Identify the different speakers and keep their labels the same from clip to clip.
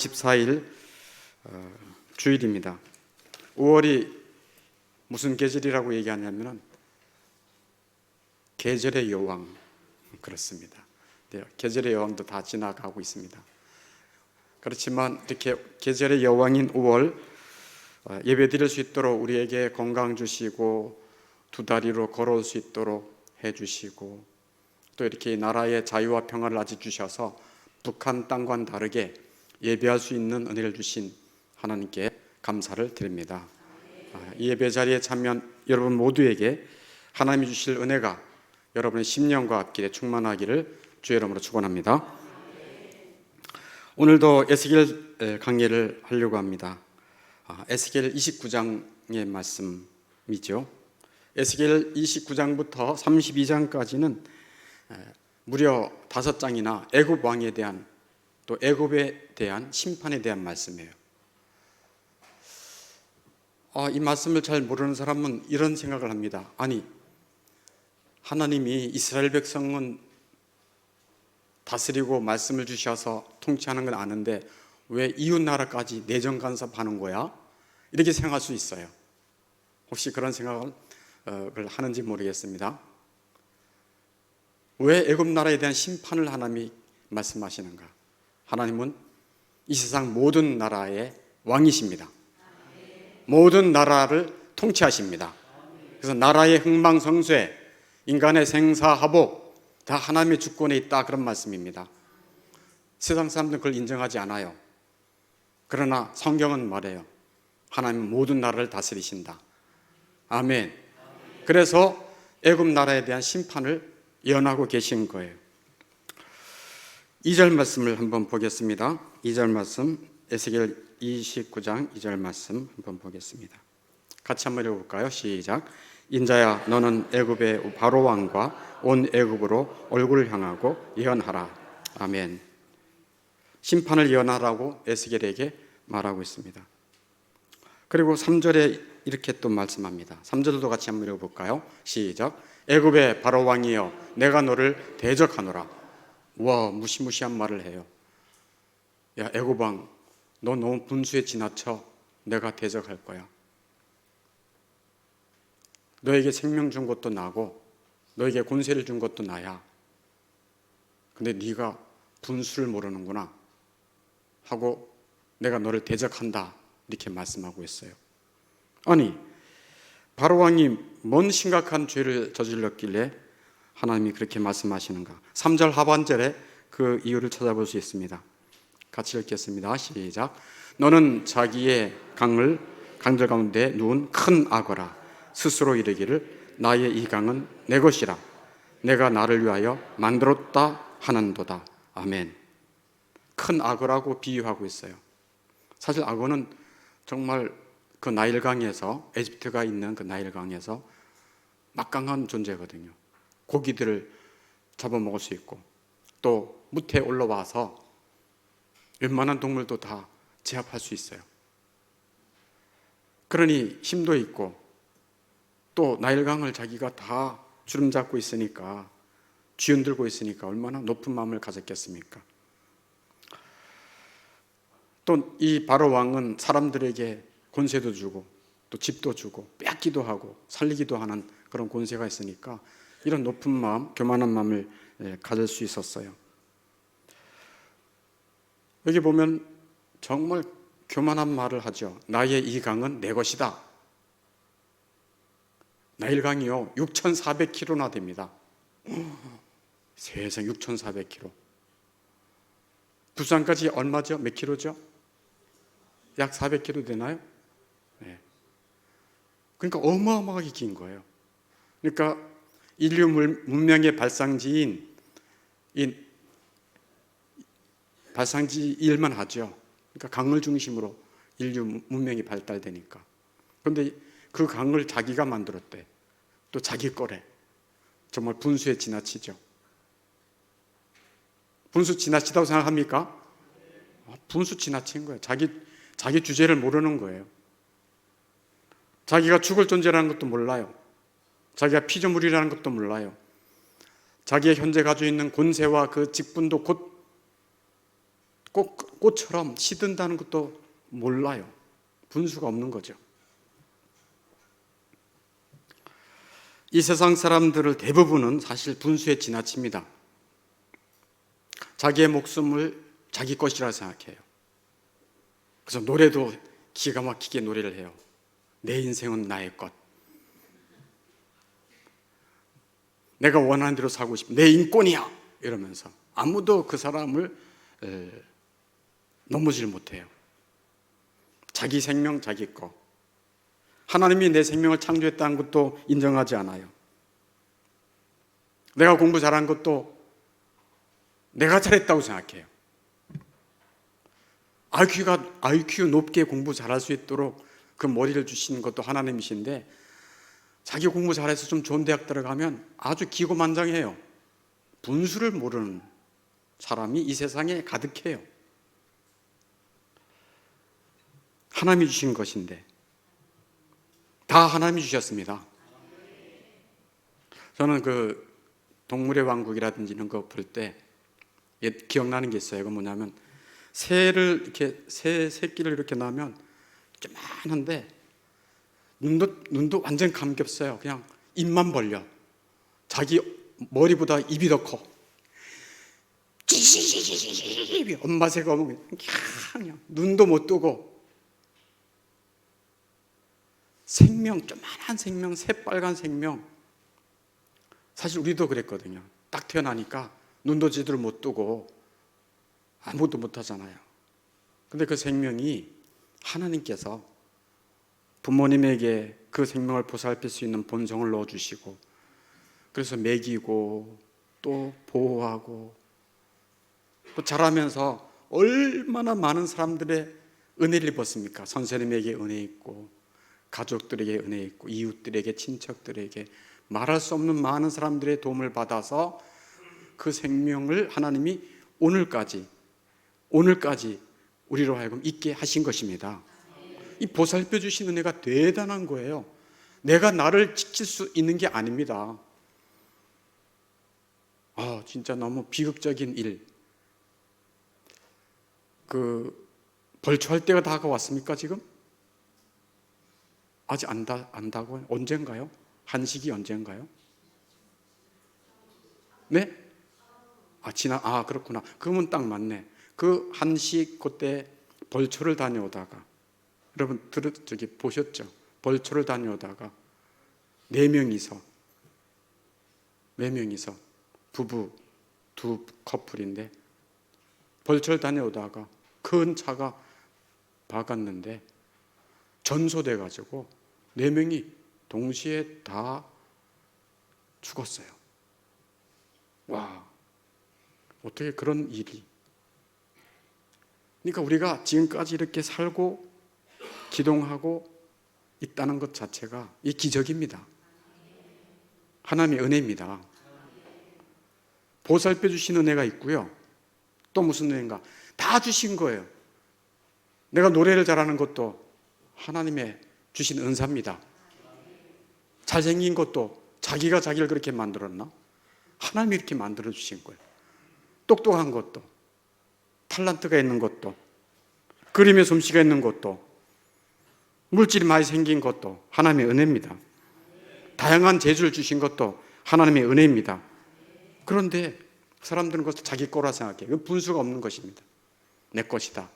Speaker 1: 14일 주일입니다. 5월이 무슨 계절이라고 얘기하냐면 계절의 여왕, 그렇습니다. 네, 계절의 여왕도 다 지나가고 있습니다. 그렇지만 이렇게 계절의 여왕인 5월 예배 드릴 수 있도록 우리에게 건강 주시고 두 다리로 걸어올 수 있도록 해주시고 또 이렇게 나라의 자유와 평화를 아직 주셔서 북한 땅과는 다르게 예배할 수 있는 은혜를 주신 하나님께 감사를 드립니다. 이 예배 자리에 참여한 여러분 모두에게 하나님이 주실 은혜가 여러분의 심령과 앞길에 충만하기를 주의 이름으로 축원합니다. 오늘도 에스겔 강의를 하려고 합니다. 에스겔 29장의 말씀이죠. 에스겔 29장부터 32장까지는 무려 5장이나 애굽 왕에 대한 또 애굽에 대한 심판에 대한 말씀이에요. 이 말씀을 잘 모르는 사람은 이런 생각을 합니다. 아니, 하나님이 이스라엘 백성은 다스리고 말씀을 주셔서 통치하는 건 아는데 왜 이웃 나라까지 내정 간섭하는 거야? 이렇게 생각할 수 있어요. 혹시 그런 생각을 하는지 모르겠습니다. 왜 애굽 나라에 대한 심판을 하나님이 말씀하시는가? 하나님은 이 세상 모든 나라의 왕이십니다. 모든 나라를 통치하십니다. 그래서 나라의 흥망성쇠, 인간의 생사하복 다 하나님의 주권에 있다, 그런 말씀입니다. 세상 사람들은 그걸 인정하지 않아요. 그러나 성경은 말해요. 하나님은 모든 나라를 다스리신다. 아멘. 그래서 애굽 나라에 대한 심판을 예언하고 계신 거예요. 2절 말씀을 한번 보겠습니다. 2절 말씀, 에스겔 29장 2절 말씀 한번 보겠습니다. 같이 한번 읽어볼까요? 시작. 인자야, 너는 애굽의 바로 왕과 온 애굽으로 얼굴을 향하고 예언하라. 아멘. 심판을 예언하라고 에스겔에게 말하고 있습니다. 그리고 3절에 이렇게 또 말씀합니다. 3절도 같이 한번 읽어볼까요? 시작. 애굽의 바로 왕이여, 내가 너를 대적하노라. 와, 무시무시한 말을 해요. 야, 애굽 왕, 너 너무 분수에 지나쳐. 내가 대적할 거야. 너에게 생명 준 것도 나고 너에게 권세를 준 것도 나야. 근데 네가 분수를 모르는구나 하고 내가 너를 대적한다, 이렇게 말씀하고 있어요. 아니, 바로 왕이 뭔 심각한 죄를 저질렀길래 하나님이 그렇게 말씀하시는가? 3절 하반절에 그 이유를 찾아볼 수 있습니다. 같이 읽겠습니다. 시작. 너는 자기의 강들 가운데 누운 큰 악어라. 스스로 이르기를 나의 이 강은 내 것이라. 내가 나를 위하여 만들었다 하는도다. 아멘. 큰 악어라고 비유하고 있어요. 사실 악어는 정말 그 나일강에서, 에집트가 있는 그 나일강에서 막강한 존재거든요. 고기들을 잡아먹을 수 있고 또 무태에 올라와서 웬만한 동물도 다 제압할 수 있어요. 그러니 힘도 있고 또 나일강을 자기가 다 주름잡고 있으니까, 쥐어들고 있으니까 얼마나 높은 마음을 가졌겠습니까? 또 이 바로 왕은 사람들에게 권세도 주고 또 집도 주고 뺏기도 하고 살리기도 하는 그런 권세가 있으니까 이런 높은 마음, 교만한 마음을 가질 수 있었어요. 여기 보면 정말 교만한 말을 하죠. 나의 이 강은 내 것이다. 나일강이요 6,400km나 됩니다. 세상 6,400km. 부산까지 얼마죠? 몇 킬로죠? 약 400km 되나요? 네. 그러니까 어마어마하게 긴 거예요. 그러니까 인류 문명의 발상지인 발상지 일만 하죠. 그러니까 강을 중심으로 인류 문명이 발달되니까. 그런데 그 강을 자기가 만들었대. 또 자기 거래. 정말 분수에 지나치죠. 분수 지나치다고 생각합니까? 분수 지나친 거예요. 자기 주제를 모르는 거예요. 자기가 죽을 존재라는 것도 몰라요. 자기가 피조물이라는 것도 몰라요. 자기의 현재 가지고 있는 권세와 그 직분도 곧 꽃처럼 시든다는 것도 몰라요. 분수가 없는 거죠. 이 세상 사람들을 대부분은 사실 분수에 지나칩니다. 자기의 목숨을 자기 것이라 생각해요. 그래서 노래도 기가 막히게 노래를 해요. 내 인생은 나의 것. 내가 원하는 대로 살고 싶어. 내 인권이야. 이러면서 아무도 그 사람을 넘보질 못해요. 자기 생명 자기 거. 하나님이 내 생명을 창조했다는 것도 인정하지 않아요. 내가 공부 잘한 것도 내가 잘했다고 생각해요. IQ 높게 공부 잘할 수 있도록 그 머리를 주시는 것도 하나님이신데, 자기 공부 잘해서 좀 좋은 대학 들어가면 아주 기고만장해요. 분수를 모르는 사람이 이 세상에 가득해요. 하나님이 주신 것인데 다 하나님이 주셨습니다. 저는 그 동물의 왕국이라든지 이런 거 볼 때 기억나는 게 있어요. 그 뭐냐면 새 새끼를 이렇게 낳으면 조그만한데 눈도 완전 감겹어요. 그냥 입만 벌려. 자기 머리보다 입이 더 커. 엄마 새가 오면 그냥 눈도 못 뜨고. 생명, 조그만한 생명, 새빨간 생명. 사실 우리도 그랬거든요. 딱 태어나니까 눈도 제대로 못 뜨고 아무것도 못 하잖아요. 근데 그 생명이 하나님께서 부모님에게 그 생명을 보살필 수 있는 본성을 넣어주시고, 그래서 먹이고 또 보호하고 또 자라면서 얼마나 많은 사람들의 은혜를 입었습니까? 선생님에게 은혜 있고, 가족들에게 은혜 있고, 이웃들에게, 친척들에게 말할 수 없는 많은 사람들의 도움을 받아서 그 생명을 하나님이 오늘까지 우리로 하여금 있게 하신 것입니다. 이 보살펴 주신 은혜가 대단한 거예요. 내가 나를 지킬 수 있는 게 아닙니다. 진짜 너무 비극적인 일. 벌초할 때가 다가왔습니까 지금? 아직 안다고요? 언젠가요? 한식이 언젠가요? 네? 그렇구나. 그러면 딱 맞네. 그 한식 그때 벌초를 다녀오다가, 여러분 보셨죠? 벌초를 다녀오다가 네 명이서 부부 두 커플인데 벌초를 다녀오다가 큰 차가 박았는데 전소돼 가지고 네 명이 동시에 다 죽었어요. 와, 어떻게 그런 일이. 그러니까 우리가 지금까지 이렇게 살고 기동하고 있다는 것 자체가 이 기적입니다. 하나님의 은혜입니다. 보살펴 주신 은혜가 있고요. 또 무슨 은혜인가? 다 주신 거예요. 내가 노래를 잘하는 것도 하나님의 주신 은사입니다. 잘생긴 것도 자기가 자기를 그렇게 만들었나? 하나님이 이렇게 만들어 주신 거예요. 똑똑한 것도, 탤런트가 있는 것도, 그림의 솜씨가 있는 것도, 물질이 많이 생긴 것도 하나님의 은혜입니다. 다양한 재주를 주신 것도 하나님의 은혜입니다. 그런데 사람들은 그것을 자기 거라 생각해요. 이건 분수가 없는 것입니다. 내 것이다.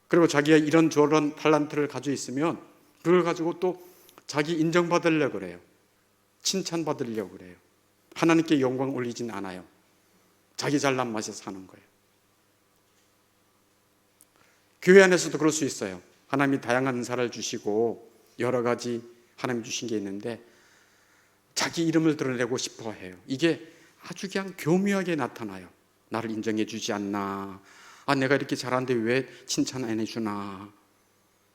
Speaker 1: 그리고 자기가 이런 저런 탤런트를 가지고 있으면 그걸 가지고 또 자기 인정받으려고 그래요. 칭찬받으려고 그래요. 하나님께 영광 올리진 않아요. 자기 잘난 맛에 사는 거예요. 교회 안에서도 그럴 수 있어요. 하나님이 다양한 은사를 주시고 여러 가지 하나님 주신 게 있는데 자기 이름을 드러내고 싶어 해요. 이게 아주 그냥 교묘하게 나타나요. 나를 인정해 주지 않나. 내가 이렇게 잘하는데 왜 칭찬 안 해주나.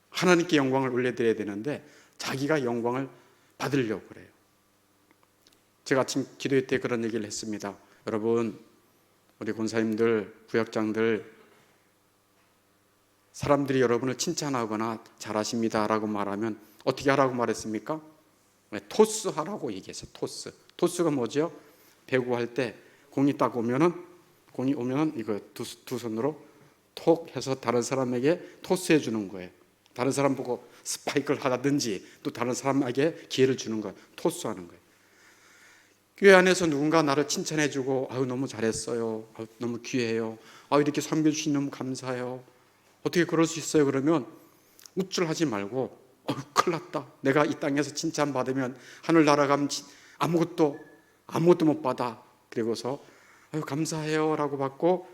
Speaker 1: 하나님께 영광을 올려드려야 되는데 자기가 영광을 받으려고 그래요. 제가 아침 기도회 때 그런 얘기를 했습니다. 여러분, 우리 권사님들, 구역장들, 사람들이 여러분을 칭찬하거나 잘하십니다 라고 말하면 어떻게 하라고 말했습니까? 토스 하라고 얘기했어요. 토스가 뭐죠? 배구할 때 공이 오면은 이거 두 손으로 톡 해서 다른 사람에게 토스해 주는 거예요. 다른 사람 보고 스파이크를 하든지 또 다른 사람에게 기회를 주는 거예요. 토스하는 거예요. 교회 안에서 누군가 나를 칭찬해 주고 아유 너무 잘했어요. 아유, 너무 귀해요. 아유 이렇게 섬겨주시니 너무 감사해요. 어떻게 그럴 수 있어요? 그러면 우쭐하지 말고 큰일 났다. 내가 이 땅에서 칭찬받으면 하늘 날아가면 아무것도 못 받아. 그리고서 아유 감사해요 라고 받고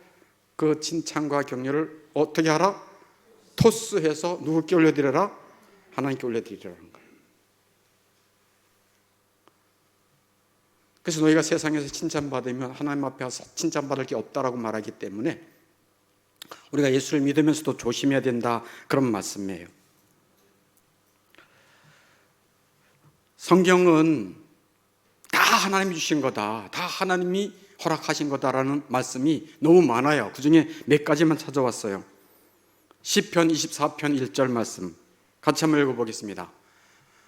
Speaker 1: 그 칭찬과 격려를 어떻게 하라? 토스해서 누구께 올려드려라? 하나님께 올려드리라는 거예요. 그래서 너희가 세상에서 칭찬받으면 하나님 앞에 와서 칭찬받을 게 없다라고 말하기 때문에 우리가 예수를 믿으면서도 조심해야 된다, 그런 말씀이에요. 성경은 다 하나님이 주신 거다, 다 하나님이 허락하신 거다라는 말씀이 너무 많아요. 그 중에 몇 가지만 찾아왔어요. 시편 24편 1절 말씀 같이 한번 읽어보겠습니다.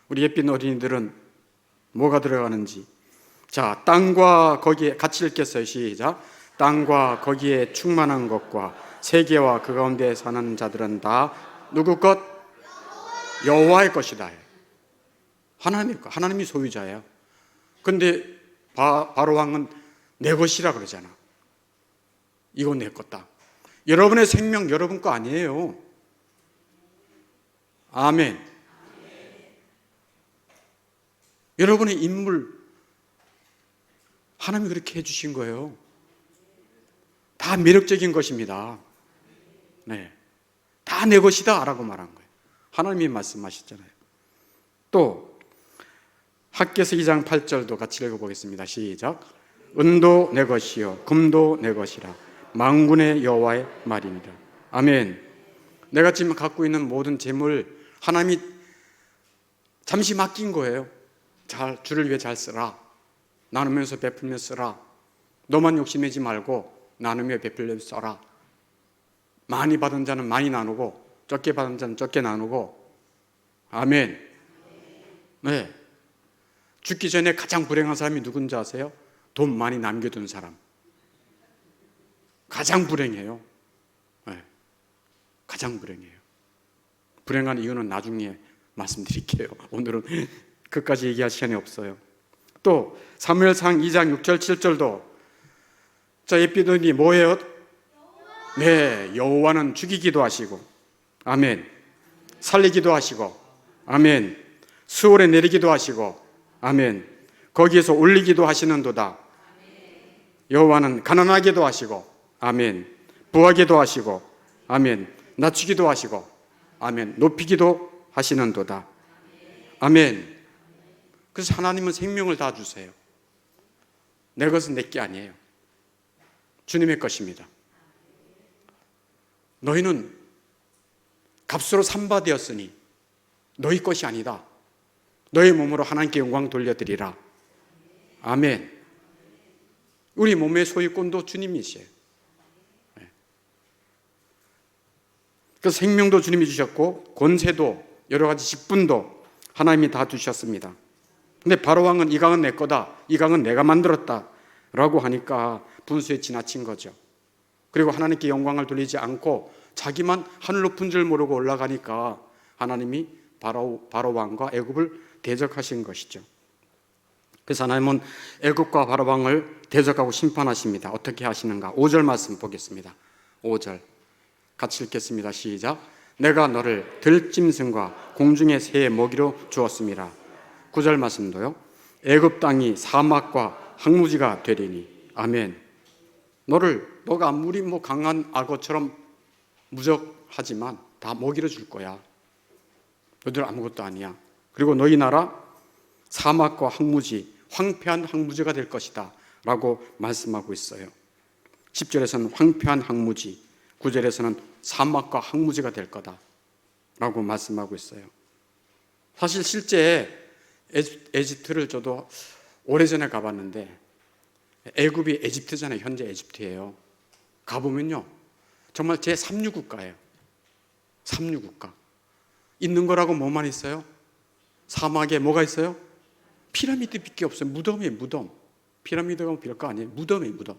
Speaker 1: 우리 예쁜 어린이들은 뭐가 들어가는지. 자, 땅과 거기에, 같이 읽겠어요. 시작. 땅과 거기에 충만한 것과 세계와 그 가운데 사는 자들은 다 누구 것? 여호와의 것이다. 하나님의 것, 하나님이 소유자예요. 근데 바로 왕은 내 것이라 그러잖아. 이건 내 거다. 여러분의 생명 여러분 거 아니에요. 아멘. 여러분의 인물 하나님이 그렇게 해주신 거예요. 다 매력적인 것입니다. 네, 다 내 것이다 라고 말한 거예요. 하나님이 말씀하셨잖아요. 또 학개서 2장 8절도 같이 읽어보겠습니다. 시작. 은도 내 것이요 금도 내 것이라 만군의 여호와의 말입니다. 아멘. 내가 지금 갖고 있는 모든 재물 하나님이 잠시 맡긴 거예요. 잘 주를 위해 잘 쓰라. 나누면서 베풀며 쓰라. 너만 욕심내지 말고 나누며 베풀며 써라. 많이 받은 자는 많이 나누고 적게 받은 자는 적게 나누고. 아멘. 네. 죽기 전에 가장 불행한 사람이 누군지 아세요? 돈 많이 남겨둔 사람. 가장 불행해요. 네. 가장 불행해요. 불행한 이유는 나중에 말씀드릴게요. 오늘은 그까지 얘기할 시간이 없어요. 또 사무엘상 2장 6절 7절도 자, 예비돈이 뭐예요? 네, 여호와는 죽이기도 하시고 아멘. 살리기도 하시고 아멘. 수월에 내리기도 하시고 아멘. 거기에서 올리기도 하시는도다. 여호와는 가난하게도 하시고 아멘. 부하게도 하시고 아멘. 낮추기도 하시고 아멘. 높이기도 하시는도다. 아멘. 그래서 하나님은 생명을 다 주세요. 내 것은 내 게 아니에요. 주님의 것입니다. 너희는 값으로 산바되었으니 너희 것이 아니다. 너희 몸으로 하나님께 영광 돌려드리라. 아멘. 우리 몸의 소유권도 주님이시에요. 그래서 생명도 주님이 주셨고 권세도 여러 가지 직분도 하나님이 다 주셨습니다. 근데 바로왕은 이 강은 내 거다, 이 강은 내가 만들었다 라고 하니까 분수에 지나친 거죠. 그리고 하나님께 영광을 돌리지 않고 자기만 하늘 높은 줄 모르고 올라가니까 하나님이 바로왕과 애굽을 대적하신 것이죠. 그래서 하나님은 애굽과 바로왕을 대적하고 심판하십니다. 어떻게 하시는가? 5절 말씀 보겠습니다. 5절 같이 읽겠습니다. 시작. 내가 너를 들짐승과 공중의 새의 먹이로 주었습니다. 9절 말씀도요. 애굽 땅이 사막과 황무지가 되리니 아멘. 너가 아무리 강한 악어처럼 무적하지만 다 먹이로 줄 거야. 너희들 아무것도 아니야. 그리고 너희 나라 사막과 황무지, 황폐한 황무지가 될 것이다 라고 말씀하고 있어요. 10절에서는 황폐한 황무지, 9절에서는 사막과 황무지가 될 거다 라고 말씀하고 있어요. 사실 실제 에집트를 저도 오래전에 가봤는데 애굽이 에집트잖아요. 현재 에집트예요. 가보면요 정말 제3류 국가예요. 3류 국가. 있는 거라고 뭐만 있어요? 사막에 뭐가 있어요? 피라미드밖에 없어요. 무덤이에요. 무덤. 피라미드가 별거 아니에요. 무덤이에요. 무덤.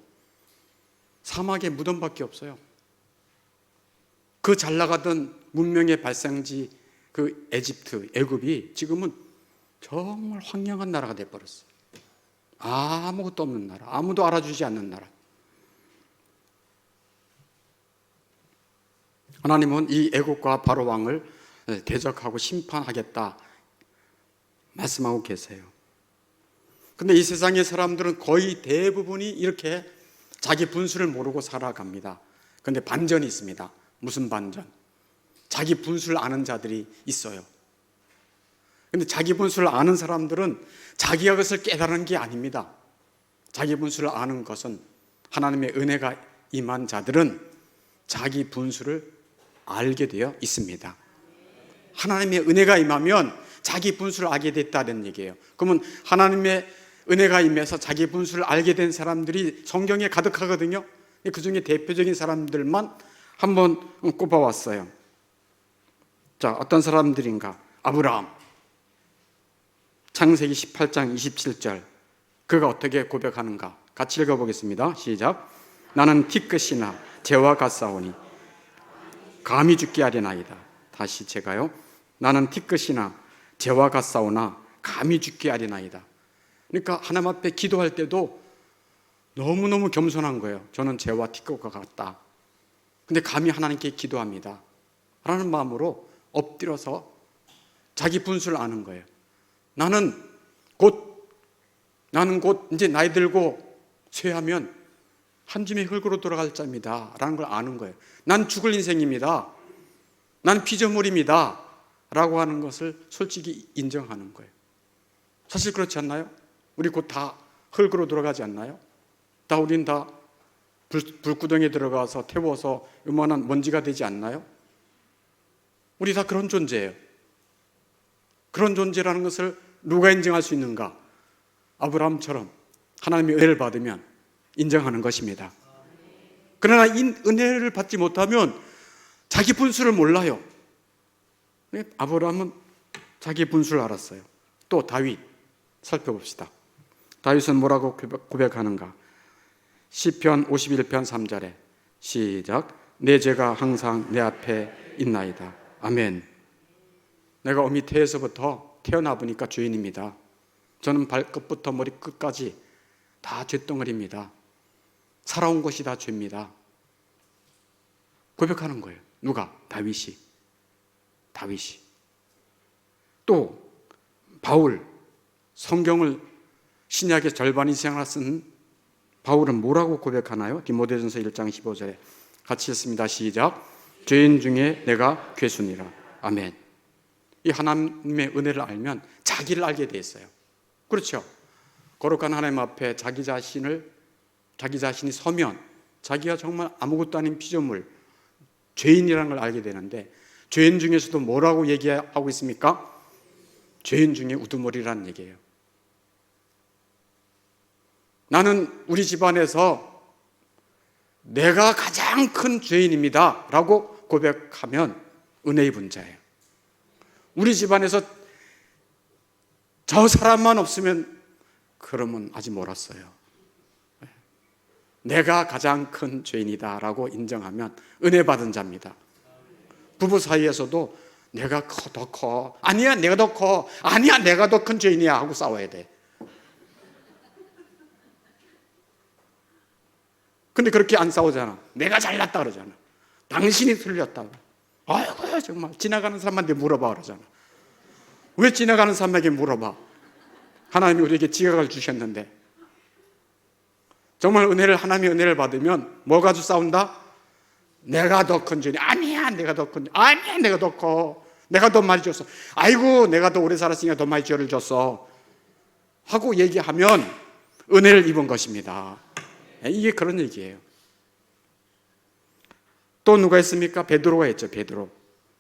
Speaker 1: 사막에 무덤밖에 없어요. 그 잘 나가던 문명의 발생지 그 에집트, 애굽이 지금은 정말 황량한 나라가 돼버렸어요. 아무것도 없는 나라, 아무도 알아주지 않는 나라. 하나님은 이 애국과 바로 왕을 대적하고 심판하겠다 말씀하고 계세요. 근데 이 세상의 사람들은 거의 대부분이 이렇게 자기 분수를 모르고 살아갑니다. 근데 반전이 있습니다. 무슨 반전? 자기 분수를 아는 자들이 있어요. 근데 자기 분수를 아는 사람들은 자기가 그것을 깨달은 게 아닙니다. 자기 분수를 아는 것은, 하나님의 은혜가 임한 자들은 자기 분수를 알게 되어 있습니다. 하나님의 은혜가 임하면 자기 분수를 알게 됐다는 얘기예요. 그러면 하나님의 은혜가 임해서 자기 분수를 알게 된 사람들이 성경에 가득하거든요. 그 중에 대표적인 사람들만 한번 꼽아왔어요. 자, 어떤 사람들인가? 아브라함. 창세기 18장 27절. 그가 어떻게 고백하는가? 같이 읽어보겠습니다. 시작. 나는 티끝이나 재와 같사오니 감히 죽게 하려나이다. 다시 제가요. 나는 티끝이나 재와 같사오나 감히 죽게 하려나이다. 그러니까 하나님 앞에 기도할 때도 너무너무 겸손한 거예요. 저는 재와 티끝과 같다. 근데 감히 하나님께 기도합니다 라는 마음으로 엎드려서 자기 분수를 아는 거예요. 나는 곧 이제 나이 들고 쇠하면 한 줌의 흙으로 돌아갈 자입니다 라는 걸 아는 거예요. 난 죽을 인생입니다. 난 피조물입니다 라고 하는 것을 솔직히 인정하는 거예요. 사실 그렇지 않나요? 우리 곧 다 흙으로 돌아가지 않나요? 우린 다 불구덩이에 들어가서 태워서 요만한 먼지가 되지 않나요? 우리 다 그런 존재예요. 그런 존재라는 것을 누가 인정할 수 있는가? 아브라함처럼 하나님의 은혜를 받으면 인정하는 것입니다. 그러나 이 은혜를 받지 못하면 자기 분수를 몰라요. 아브라함은 자기 분수를 알았어요. 또 다윗 살펴봅시다. 다윗은 뭐라고 고백하는가? 시편 51편 3절에 시작. 내 죄가 항상 내 앞에 있나이다. 아멘. 내가 어미 태에서부터 태어나 보니까 죄인입니다. 저는 발끝부터 머리끝까지 다 죄덩어리입니다. 살아온 것이 다 죄입니다. 고백하는 거예요. 누가? 다윗이. 또 바울, 성경을 신약의 절반 이상을 쓴 바울은 뭐라고 고백하나요? 디모데전서 1장 15절에 같이 읽습니다. 시작. 죄인 중에 내가 괴순이라. 아멘. 이 하나님의 은혜를 알면 자기를 알게 돼 있어요. 그렇죠? 거룩한 하나님 앞에 자기 자신이 서면 자기가 정말 아무것도 아닌 피조물, 죄인이라는 걸 알게 되는데, 죄인 중에서도 뭐라고 얘기하고 있습니까? 죄인 중에 우두머리라는 얘기예요. 나는 우리 집안에서 내가 가장 큰 죄인입니다 라고 고백하면 은혜 입은 자예요. 우리 집안에서 저 사람만 없으면 그러면 아직 멀었어요. 내가 가장 큰 죄인이다 라고 인정하면 은혜 받은 자입니다. 부부 사이에서도 내가 더 커, 아니야 내가 더 커, 아니야 내가 더 큰 죄인이야 하고 싸워야 돼. 근데 그렇게 안 싸우잖아. 내가 잘났다 그러잖아. 당신이 틀렸다. 아이고 정말 지나가는 사람한테 물어봐 그러잖아. 왜 지나가는 사람에게 물어봐? 하나님이 우리에게 지각을 주셨는데. 정말 하나님의 은혜를 받으면 뭐 가지고 싸운다? 내가 더 큰 죄인이야. 아니야 내가 더 큰, 아니야 내가 더 커, 내가 더 많이 줬어, 아이고 내가 더 오래 살았으니까 더 많이 죄를 줬어 하고 얘기하면 은혜를 입은 것입니다. 이게 그런 얘기예요. 또 누가 있습니까? 베드로가 있죠. 베드로.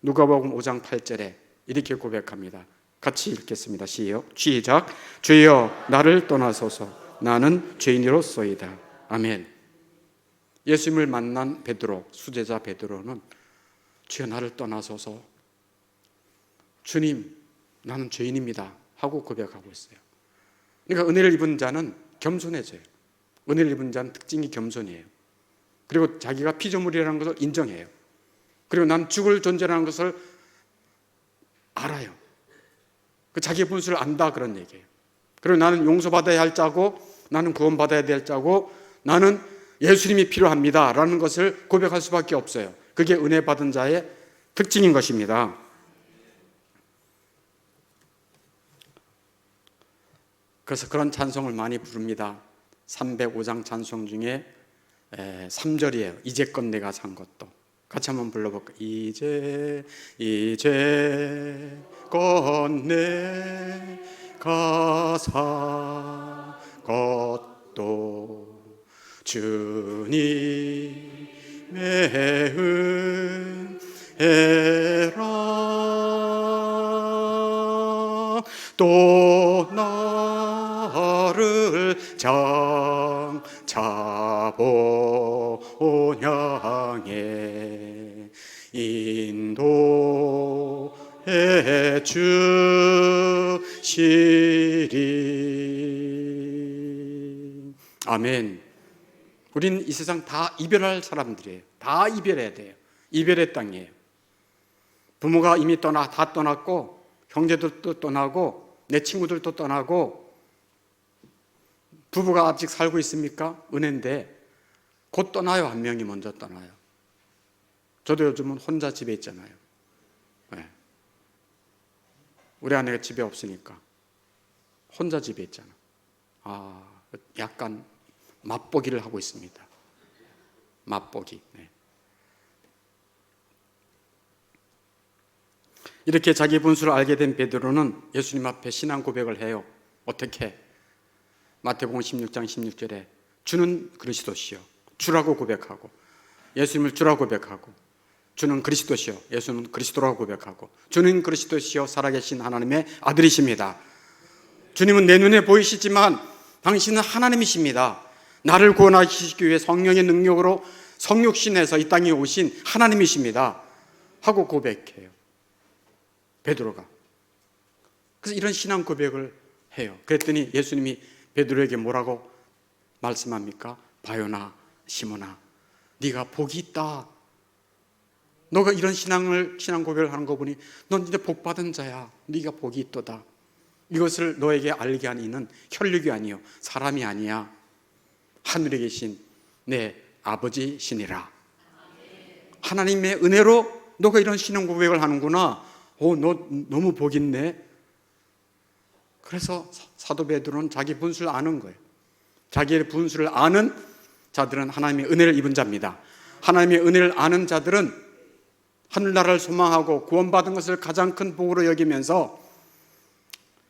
Speaker 1: 누가복음 5장 8절에 이렇게 고백합니다. 같이 읽겠습니다. 시작. 주여 나를 떠나소서. 나는 죄인이로소이다. 아멘. 예수님을 만난 베드로, 수제자 베드로는 주여 나를 떠나소서. 주님, 나는 죄인입니다 하고 고백하고 있어요. 그러니까 은혜를 입은 자는 겸손해져요. 은혜를 입은 자는 특징이 겸손이에요. 그리고 자기가 피조물이라는 것을 인정해요. 그리고 난 죽을 존재라는 것을 알아요. 그 자기 분수를 안다 그런 얘기예요. 그리고 나는 용서받아야 할 자고, 나는 구원받아야 될 자고, 나는 예수님이 필요합니다 라는 것을 고백할 수밖에 없어요. 그게 은혜 받은 자의 특징인 것입니다. 그래서 그런 찬송을 많이 부릅니다. 305장 찬송 중에 3절이에요. 이제껏 내가 산 것도. 같이 한번 불러볼까요? 이제껏 내가 산 것도 주님의 은혜라. 또 나를 장차보 향해 인도해 주시리. 아멘. 우린 이 세상 다 이별할 사람들이에요. 다 이별해야 돼요. 이별의 땅이에요. 부모가 이미 다 떠났고, 형제들도 떠나고, 내 친구들도 떠나고, 부부가 아직 살고 있습니까? 은혜인데 곧 떠나요. 한 명이 먼저 떠나요. 저도 요즘은 혼자 집에 있잖아요. 네. 우리 아내가 집에 없으니까 혼자 집에 있잖아. 약간 맛보기를 하고 있습니다. 맛보기. 네. 이렇게 자기 분수를 알게 된 베드로는 예수님 앞에 신앙 고백을 해요. 어떻게? 마태복음 16장 16절에 주는 그리스도시요, 주라고 고백하고, 예수님을 주라고 고백하고, 주는 그리스도시요, 예수는 그리스도라고 고백하고, 주는 그리스도시요 살아계신 하나님의 아들이십니다. 주님은 내 눈에 보이시지만 당신은 하나님이십니다. 나를 구원하시기 위해 성령의 능력으로 성육신해서 이 땅에 오신 하나님이십니다 하고 고백해요, 베드로가. 그래서 이런 신앙 고백을 해요. 그랬더니 예수님이 베드로에게 뭐라고 말씀합니까? 바요나 시몬아, 네가 복이 있다. 너가 이런 신앙 고백을 하는 거 보니 넌 이제 복 받은 자야. 네가 복이 있도다. 이것을 너에게 알게 한 이는 혈육이 아니요 사람이 아니야. 하늘에 계신 내 아버지시니라. 하나님의 은혜로 너가 이런 신앙 고백을 하는구나. 너 너무 복 있네. 그래서 사도 베드로는 자기 분수를 아는 거예요. 자기의 분수를 아는 자들은 하나님의 은혜를 입은 자입니다. 하나님의 은혜를 아는 자들은 하늘나라를 소망하고 구원받은 것을 가장 큰 복으로 여기면서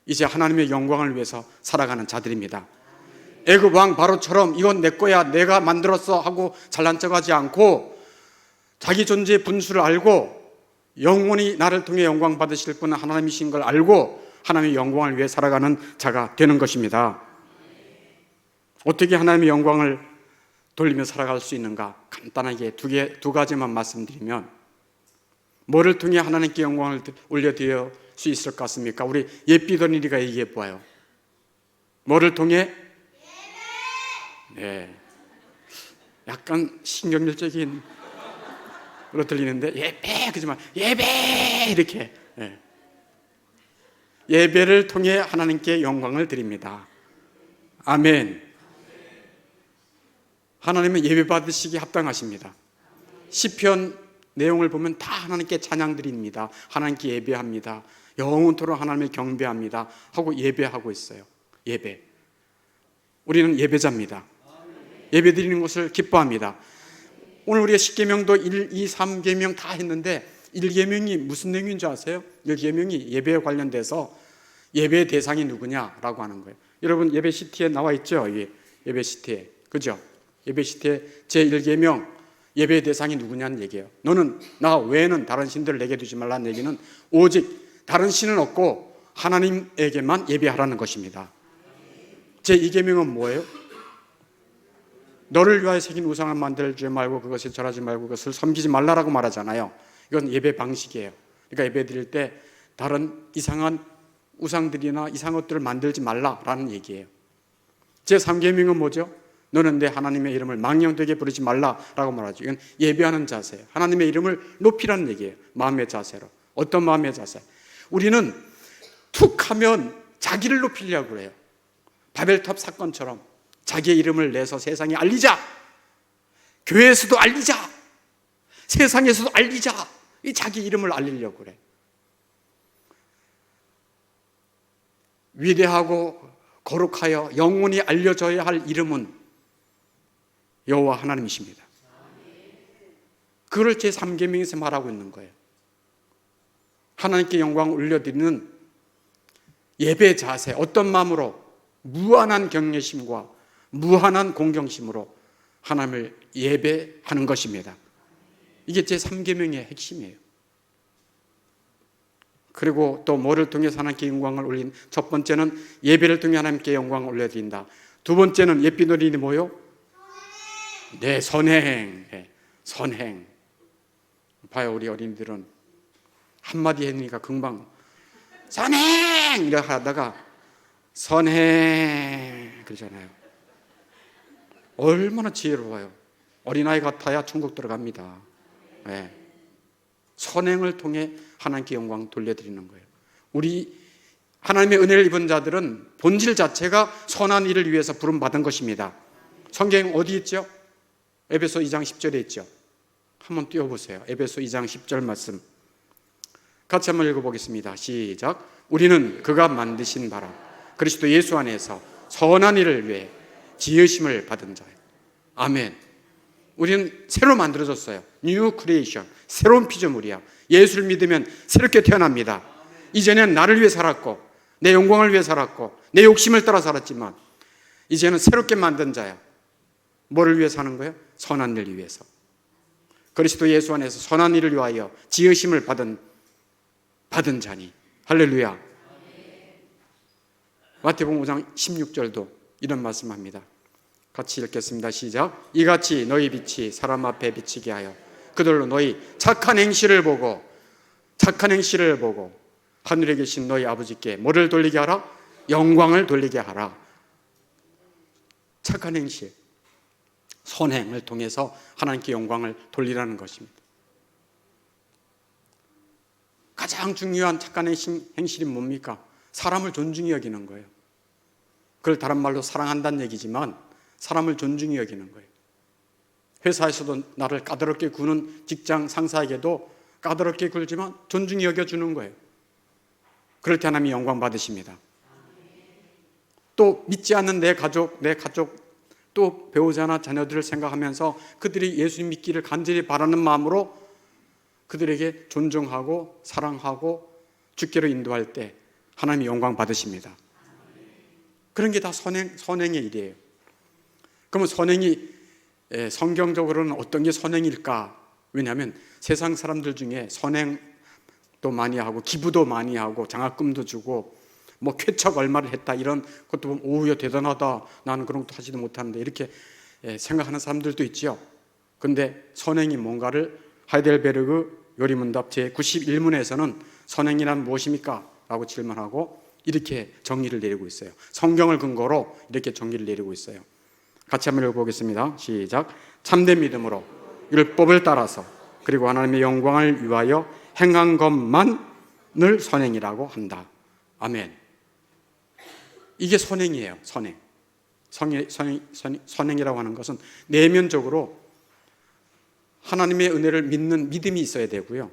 Speaker 1: 이제 하나님의 영광을 위해서 살아가는 자들입니다. 애굽 왕 바로처럼 이건 내 거야, 내가 만들었어 하고 잘난 척하지 않고 자기 존재의 분수를 알고 영원히 나를 통해 영광 받으실 분은 하나님이신 걸 알고 하나님의 영광을 위해 살아가는 자가 되는 것입니다. 어떻게 하나님의 영광을 돌리며 살아갈 수 있는가? 간단하게 두 가지만 말씀드리면, 뭐를 통해 하나님께 영광을 올려드릴 수 있을 것 같습니까? 우리 예삐더니리가 얘기해 보아요. 뭐를 통해? 네. 약간 신경질적인 걸로 들리는데, 예배 그러지만 예배 이렇게. 네. 예배를 통해 하나님께 영광을 드립니다. 아멘. 하나님은 예배 받으시기 합당하십니다. 시편 내용을 보면 다 하나님께 찬양 드립니다. 하나님께 예배합니다. 영원토록 하나님을 경배합니다 하고 예배하고 있어요. 예배. 우리는 예배자입니다. 예배 드리는 것을 기뻐합니다. 오늘 우리가 10계명도 1, 2, 3계명 다 했는데 1계명이 무슨 내용인 줄 아세요? 1계명이 예배에 관련돼서 예배의 대상이 누구냐라고 하는 거예요. 여러분 예배 시티에 나와 있죠? 예배 시티에. 그죠? 예배 시티에 제1계명 예배의 대상이 누구냐는 얘기예요. 너는 나 외에는 다른 신들을 내게 두지 말라는 얘기는 오직 다른 신은 없고 하나님에게만 예배하라는 것입니다. 제2계명은 뭐예요? 너를 위하여 새긴 우상을 만들지 말고 그것을 절하지 말고 그것을 섬기지 말라라고 말하잖아요. 이건 예배 방식이에요. 그러니까 예배 드릴 때 다른 이상한 우상들이나 이상한 것들을 만들지 말라라는 얘기예요. 제3계명은 뭐죠? 너는 내 하나님의 이름을 망령되게 부르지 말라라고 말하죠. 이건 예배하는 자세예요. 하나님의 이름을 높이라는 얘기예요. 마음의 자세로. 어떤 마음의 자세? 우리는 툭 하면 자기를 높이려고 그래요. 바벨탑 사건처럼 자기의 이름을 내서 세상에 알리자. 교회에서도 알리자. 세상에서도 알리자. 이 자기 이름을 알리려고 그래. 위대하고 거룩하여 영원히 알려져야 할 이름은 여호와 하나님이십니다. 그걸 제3계명에서 말하고 있는 거예요. 하나님께 영광을 올려드리는 예배 자세, 어떤 마음으로? 무한한 경외심과 무한한 공경심으로 하나님을 예배하는 것입니다. 이게 제3계명의 핵심이에요. 그리고 또 뭐를 통해서 하나님께 영광을 올린? 첫 번째는 예배를 통해 하나님께 영광을 올려드린다. 두 번째는 예비노린이 뭐요? 네, 선행. 선행. 봐요, 우리 어린이들은 한마디 했으니까 금방 선행! 이렇게 하다가 선행 그러잖아요. 얼마나 지혜로워요. 어린아이 같아야 천국 들어갑니다. 네. 선행을 통해 하나님께 영광 돌려드리는 거예요. 우리 하나님의 은혜를 입은 자들은 본질 자체가 선한 일을 위해서 부름받은 것입니다. 성경 어디 있죠? 에베소 2장 10절에 있죠. 한번 띄워보세요. 에베소 2장 10절 말씀 같이 한번 읽어보겠습니다. 시작. 우리는 그가 만드신 바라 그리스도 예수 안에서 선한 일을 위해 지으심을 받은 자예요. 아멘. 우리는 새로 만들어졌어요. 뉴 크리에이션, 새로운 피조물이야. 예수를 믿으면 새롭게 태어납니다. 이전엔 나를 위해 살았고 내 영광을 위해 살았고 내 욕심을 따라 살았지만 이제는 새롭게 만든 자야. 뭐를 위해 사는 거예요? 선한 일을 위해서. 그리스도 예수 안에서 선한 일을 위하여 지으심을 받은 자니. 할렐루야. 마태복음 5장 16절도 이런 말씀합니다. 같이 읽겠습니다. 시작. 이같이 너희 빛이 사람 앞에 비치게 하여 그들로 너희 착한 행실을 보고 하늘에 계신 너희 아버지께 뭐를 돌리게 하라? 영광을 돌리게 하라. 착한 행실, 선행을 통해서 하나님께 영광을 돌리라는 것입니다. 가장 중요한 착한 행실이 뭡니까? 사람을 존중히 여기는 거예요. 그걸 다른 말로 사랑한다는 얘기지만 사람을 존중히 여기는 거예요. 회사에서도 나를 까다롭게 구는 직장 상사에게도 까다롭게 굴지만 존중히 여겨주는 거예요. 그럴 때 하나님이 영광 받으십니다. 또 믿지 않는 내 가족, 또 배우자나 자녀들을 생각하면서 그들이 예수님 믿기를 간절히 바라는 마음으로 그들에게 존중하고 사랑하고 주께로 인도할 때 하나님이 영광 받으십니다. 그런 게 다 선행의 일이에요. 그러면 선행이 성경적으로는 어떤 게 선행일까? 왜냐하면 세상 사람들 중에 선행도 많이 하고 기부도 많이 하고 장학금도 주고 뭐 쾌척 얼마를 했다 이런 것도 보면 오우야 대단하다, 나는 그런 것도 하지도 못하는데 이렇게 생각하는 사람들도 있죠. 근데 선행이 뭔가를 하이델베르그 요리문답 제91문에서는 선행이란 무엇입니까? 라고 질문하고 이렇게 정의를 내리고 있어요. 성경을 근거로 이렇게 정의를 내리고 있어요. 같이 한번 읽어보겠습니다. 시작. 참된 믿음으로 율법을 따라서 그리고 하나님의 영광을 위하여 행한 것만을 선행이라고 한다. 아멘. 이게 선행이에요. 선행이라고 하는 것은 내면적으로 하나님의 은혜를 믿는 믿음이 있어야 되고요.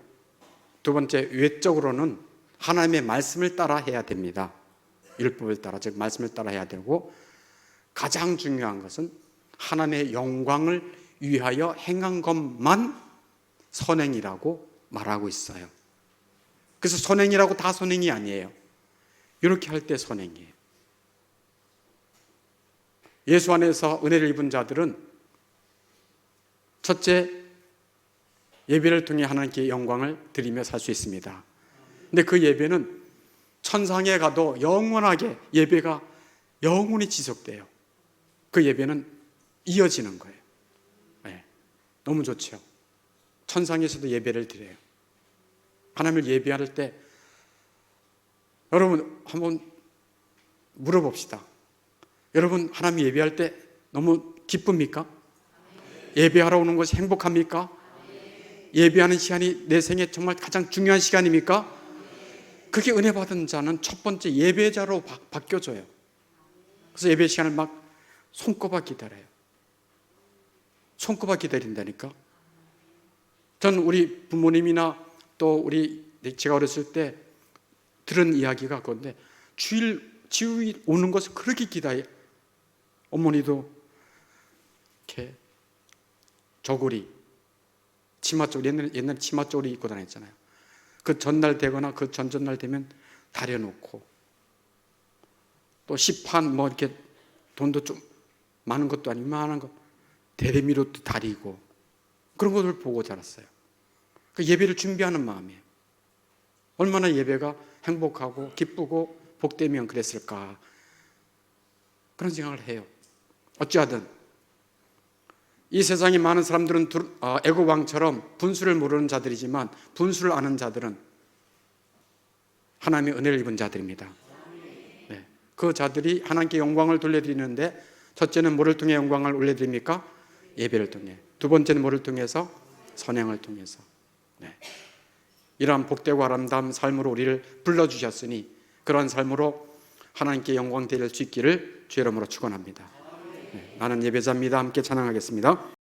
Speaker 1: 두 번째, 외적으로는 하나님의 말씀을 따라 해야 됩니다. 율법을 따라, 즉 말씀을 따라 해야 되고, 가장 중요한 것은 하나님의 영광을 위하여 행한 것만 선행이라고 말하고 있어요. 그래서 선행이라고 다 선행이 아니에요. 이렇게 할 때 선행이에요. 예수 안에서 은혜를 입은 자들은 첫째, 예배를 통해 하나님께 영광을 드리며 살 수 있습니다. 근데 그 예배는 천상에 가도 영원하게 예배가 영원히 지속돼요. 그 예배는 이어지는 거예요. 네, 너무 좋죠. 천상에서도 예배를 드려요. 하나님을 예배할 때 여러분 한번 물어봅시다. 여러분 하나님 예배할 때 너무 기쁩니까? 예배하러 오는 것이 행복합니까? 예배하는 시간이 내 생에 정말 가장 중요한 시간입니까? 그게 은혜 받은 자는 첫 번째 예배자로 바뀌어져요. 그래서 예배 시간을 막 손꼽아 기다려요. 손꼽아 기다린다니까. 전 우리 부모님이나 또 제가 어렸을 때 들은 이야기가 그건데, 지우일 오는 것을 그렇게 기다려. 어머니도 이렇게 저고리, 치마저고리, 옛날 치마저고리 입고 다녔잖아요. 그 전날 되거나 그 전전날 되면 다려놓고, 또 시판 뭐 이렇게 돈도 좀 많은 것도 아니고 이만한 거 대레미로 또 다리고, 그런 것을 보고 자랐어요. 그 예배를 준비하는 마음이에요. 얼마나 예배가 행복하고 기쁘고 복되면 그랬을까, 그런 생각을 해요. 어찌하든 이 세상에 많은 사람들은 애굽왕처럼 분수를 모르는 자들이지만, 분수를 아는 자들은 하나님의 은혜를 입은 자들입니다. 네. 그 자들이 하나님께 영광을 돌려드리는데, 첫째는 뭐를 통해 영광을 올려드립니까? 예배를 통해. 두 번째는 뭐를 통해서? 선행을 통해서. 네. 이러한 복되고 아름다운 삶으로 우리를 불러주셨으니, 그러한 삶으로 하나님께 영광 드릴 수 있기를 주의 이름으로 축원합니다. 네. 나는 예배자입니다. 함께 찬양하겠습니다.